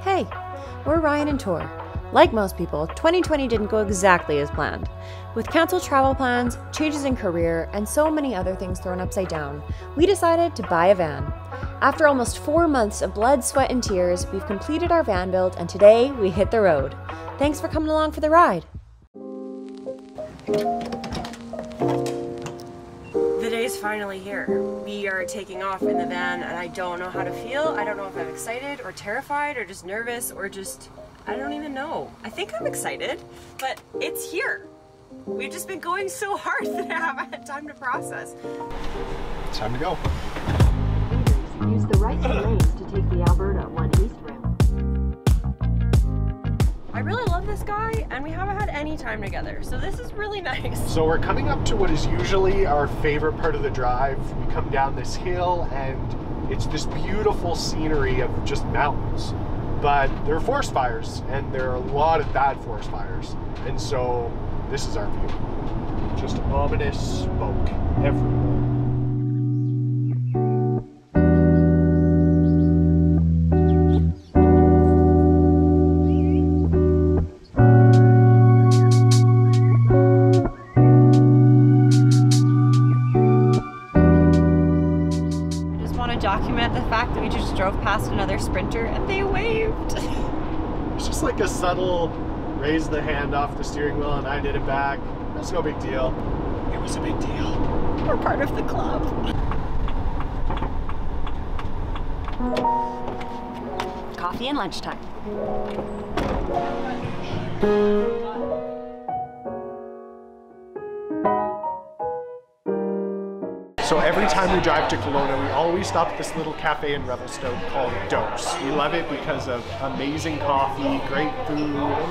Hey, we're Ryan and Tor. Like most people, 2020 didn't go exactly as planned. With canceled travel plans, changes in career, and so many other things thrown upside down, we decided to buy a van. After almost 4 months of blood, sweat, and tears, we've completed our van build, and today we hit the road. Thanks for coming along for the ride. The day's finally here. We are taking off in the van and I don't know how to feel. I don't know if I'm excited or terrified or just nervous or just, I don't even know. I think I'm excited, but it's here. We've just been going so hard that I haven't had time to process. It's time to go. Use the right two lanes to take the Alberta 1 East route. I really love this guy and we haven't had any time together, so this is really nice. So we're coming up to what is usually our favorite part of the drive. We come down this hill and it's this beautiful scenery of just mountains. But there are forest fires and there are a lot of bad forest fires. And so this is our view. Just ominous smoke everywhere. Document the fact that we just drove past another sprinter and they waved. It's just like a subtle raise the hand off the steering wheel and I did it back. That's no big deal. It was a big deal. We're part of the club. Coffee and lunchtime. So every time we drive to Kelowna, we always stop at this little cafe in Revelstoke called Dose. We love it because of amazing coffee, great food, and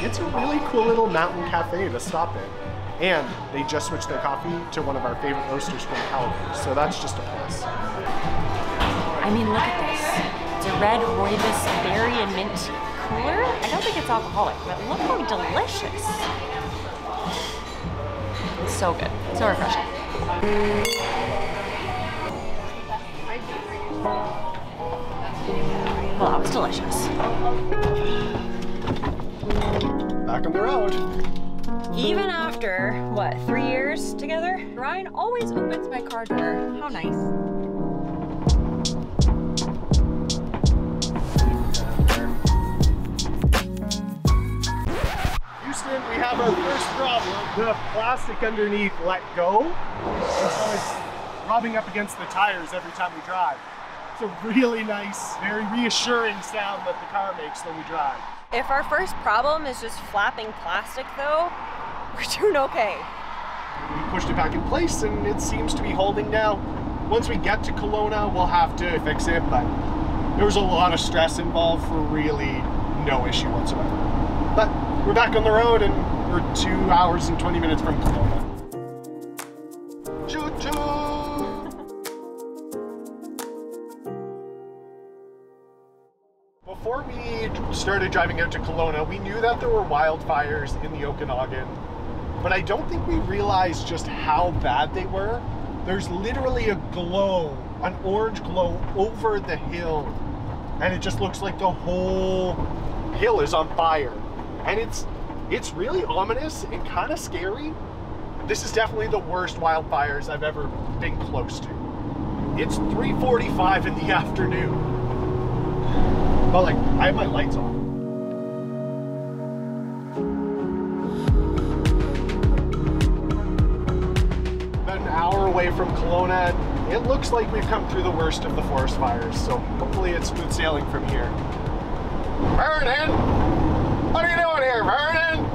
it's a really cool little mountain cafe to stop in. And they just switched their coffee to one of our favorite roasters from Kelowna, so that's just a plus. I mean, look at this. It's a red rooibos berry and mint cooler. I don't think it's alcoholic, but look how delicious. It's so good, so refreshing. Well, that was delicious. Back on the road. Even after, what, 3 years together? Ryan always opens my car door. How nice. Houston, we have our first problem. The plastic underneath let go. And so it's rubbing up against the tires every time we drive. It's a really nice, very reassuring sound that the car makes when we drive. If our first problem is just flapping plastic though, we're doing okay. We pushed it back in place and it seems to be holding now. Once we get to Kelowna, we'll have to fix it, but there was a lot of stress involved for really no issue whatsoever. But we're back on the road and we're 2 hours and 20 minutes from Kelowna. Choo-choo! Before we started driving out to Kelowna, we knew that there were wildfires in the Okanagan, but I don't think we realized just how bad they were. There's literally a glow, an orange glow over the hill, and it just looks like the whole hill is on fire. And it's really ominous and kind of scary. This is definitely the worst wildfires I've ever been close to. It's 3:45 in the afternoon. But like, I have my lights on. About an hour away from Kelowna, it looks like we've come through the worst of the forest fires, so hopefully it's smooth sailing from here. Vernon! What are you doing here, Vernon?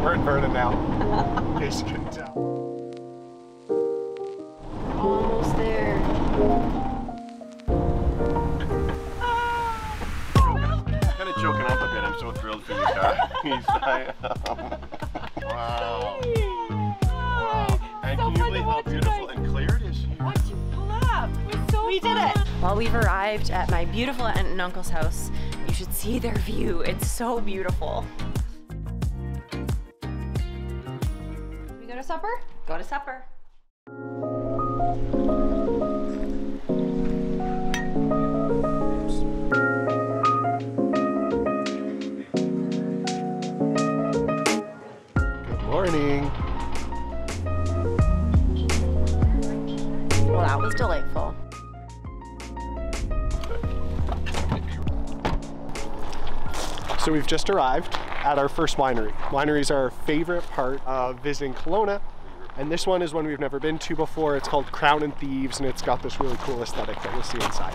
We're in Vernon now, in case you couldn't tell. Almost there. Kind of choking up a bit. I'm so thrilled for you, guy. He's like, wow. Wow. And can you believe how beautiful and clear it is here? Once you pull up, we did it. Well, we've arrived at my beautiful aunt and uncle's house. You should see their view. It's so beautiful. We go to supper? Go to supper. So we've just arrived at our first winery. Wineries are our favorite part of visiting Kelowna. And this one is one we've never been to before. It's called Crown and Thieves, and it's got this really cool aesthetic that you'll see inside.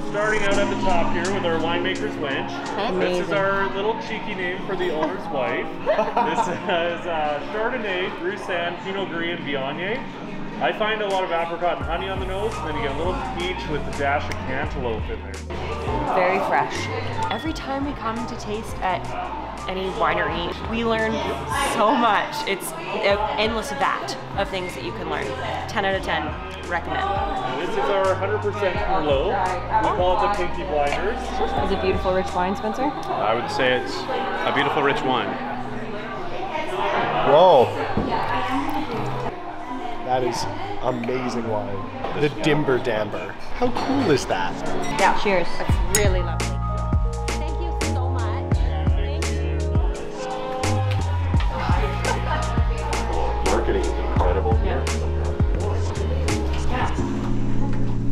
Starting out at the top here with our winemaker's wench. Amazing. This is our little cheeky name for the owner's wife. This is Chardonnay, Roussanne, Pinot Gris, and Viognier. I find a lot of apricot and honey on the nose, and then you get a little peach with a dash of cantaloupe in there. Very fresh. Every time we come to taste at any winery, we learn so much. It's an endless vat of things that you can learn. 10 out of 10, recommend. This is our 100% Merlot. We call it the Pinky Blinders. Is it beautiful, rich wine, Spencer? I would say it's a beautiful, rich wine. Whoa. That is amazing wine. The Dimber Damber. How cool is that? Yeah, cheers. That's really lovely. Thank you so much. Thank you. Marketing is incredible here.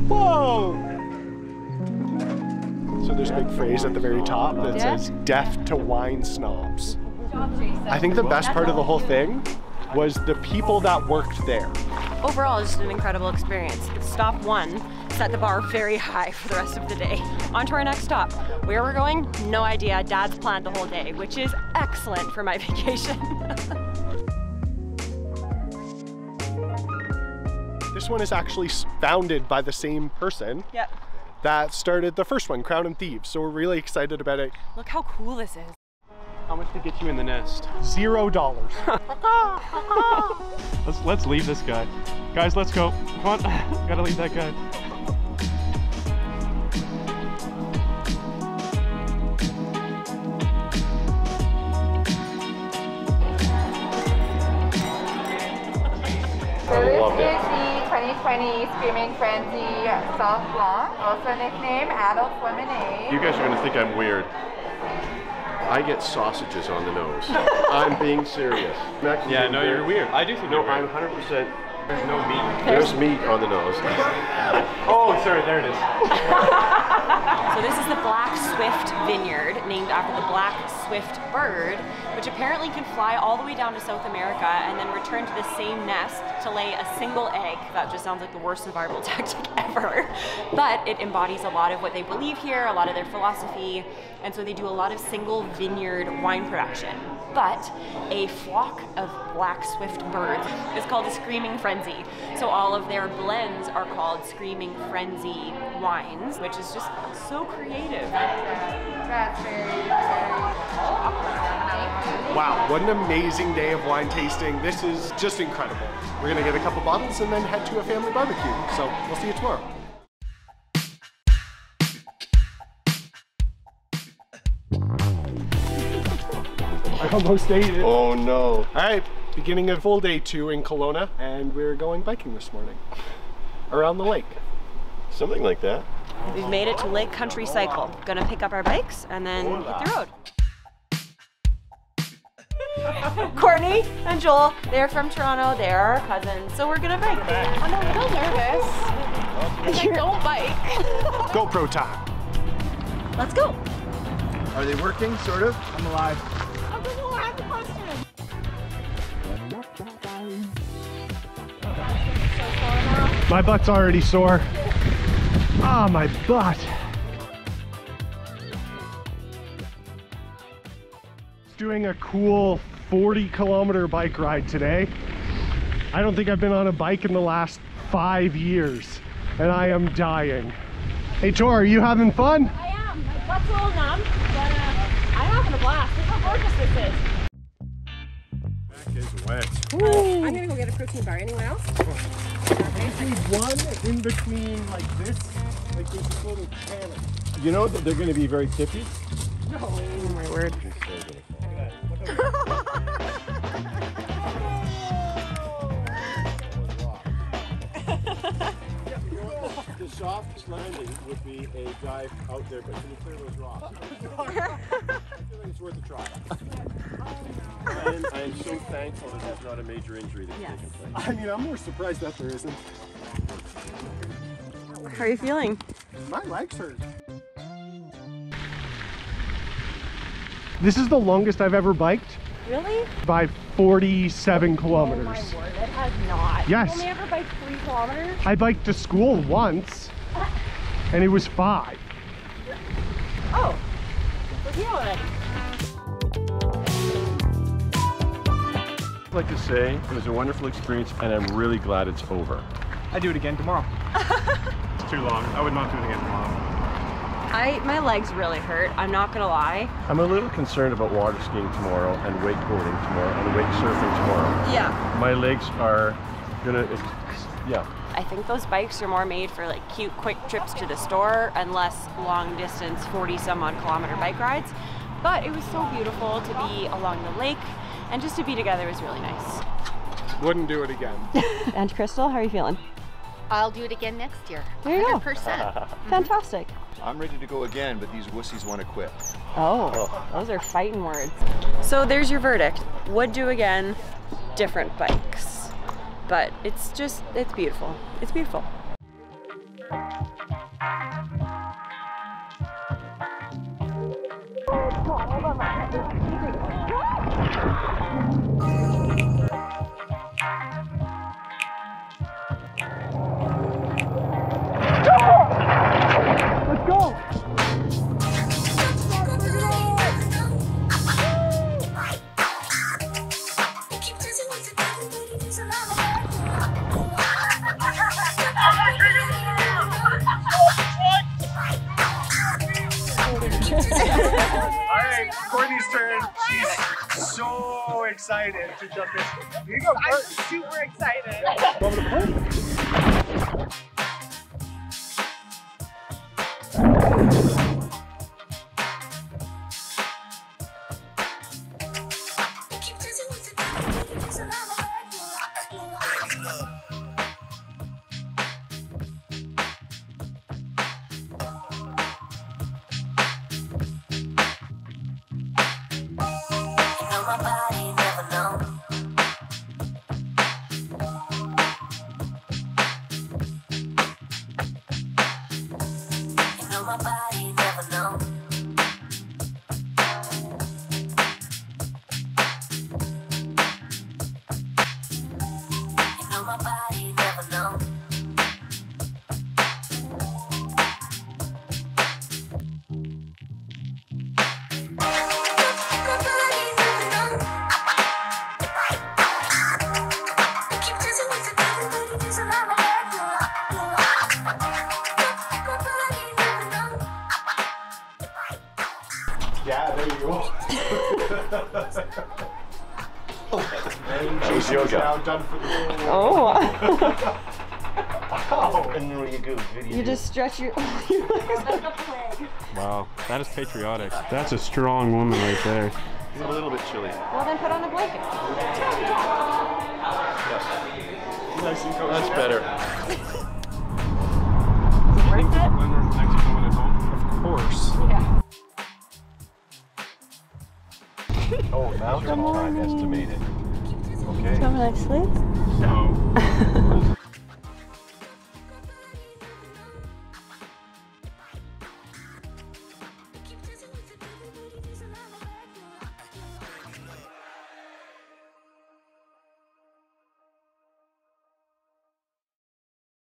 Whoa! So there's a big phrase at the very top that says, deaf to wine snobs. I think the best part of the whole thing was the people that worked there. Overall, just an incredible experience. Stop one set the bar very high for the rest of the day. On to our next stop. Where we're going? No idea. Dad's planned the whole day, which is excellent for my vacation. This one is actually founded by the same person that started the first one, Crown and Thieves. So we're really excited about it. Look how cool this is. How much did get you in the nest? $0. Let's leave this guy. Guys, let's go. Come on, gotta leave that guy. So this is the 2020 Screaming Frenzy Soft Blanc, also nicknamed Adult Lemonade. You guys are gonna think I'm weird. I get sausages on the nose. I'm being serious. Yeah, no, you're weird. I do think No, you're I'm weird. 100%. There's no meat. There's meat on the nose. Oh, sorry, there it is. So this is the Black Swift Vineyard, named after the black swift bird, which apparently can fly all the way down to South America and then return to the same nest to lay a single egg. That just sounds like the worst survival tactic ever. But it embodies a lot of what they believe here, a lot of their philosophy, and so they do a lot of single vineyard wine production. But a flock of black swift birds is called a Screaming Frenzy. So all of their blends are called Screaming Frenzy wines, which is just so creative. That's very Wow, what an amazing day of wine tasting. This is just incredible. We're gonna get a couple bottles and then head to a family barbecue. So we'll see you tomorrow. I almost ate it. Oh no. All right, beginning of full day 2 in Kelowna, and we're going biking this morning around the lake. Something like that. We've made it to Lake Country Cycle. Gonna pick up our bikes and then hit the road. Courtney and Joel, they're from Toronto, they're our cousins, so we're gonna bike. I'm a little nervous. I don't bike. GoPro time. Let's go. Are they working, sort of? I'm alive. I don't know, I have the question. My butt's already sore. Ah, my butt. Doing a cool 40-kilometer bike ride today. I don't think I've been on a bike in the last 5 years, and I am dying. Hey Tor, are you having fun? I am. My butt's a little numb, but I'm having a blast. Look how gorgeous this is. Back is wet. I'm gonna go get a protein bar. Anyone else? I see one in between like this, like this little cannon. You know that they're going to be very tippy? Oh my word. The soft landing would be a dive out there, but can you clear those rocks? It's worth a try. I am so thankful that there's not a major injury that's taken place. I mean, I'm more surprised that there isn't. How are you feeling? My legs hurt. This is the longest I've ever biked. Really? By 47 kilometers. Oh my word, it has not. Yes. You only ever biked 3 kilometers? I biked to school once, and it was 5. Oh, we're here already. I'd like to say it was a wonderful experience, and I'm really glad it's over. I'd do it again tomorrow. It's too long. I would not do it again tomorrow. My legs really hurt, I'm not gonna lie. I'm a little concerned about water skiing tomorrow, and wakeboarding tomorrow, and wake surfing tomorrow. Yeah. My legs are gonna, yeah. I think those bikes are more made for like cute, quick trips to the store and less long distance, 40 some odd kilometer bike rides. But it was so beautiful to be along the lake, and just to be together was really nice. Wouldn't do it again. And Crystal, how are you feeling? I'll do it again next year. There you go. 100%. Fantastic. I'm ready to go again, but these wussies want to quit. Oh, those are fighting words. So there's your verdict. Would do again, different bikes. But it's beautiful. It's beautiful. Let's go! Alright, Courtney's turn. She's so excited to jump in. Here you go, I'm super excited. Yeah, there you go. That was yoga. Now done for the day. Oh. And there you go. You just stretch your legs like a plague. Wow, that is patriotic. That's a strong woman right there. It's a little bit chilly. Well, then put on a blanket. Nice and cozy. That's better. Worth it? When we're next coming at home? Of course. Yeah. Oh, now time estimated. Okay. Come next, please. No.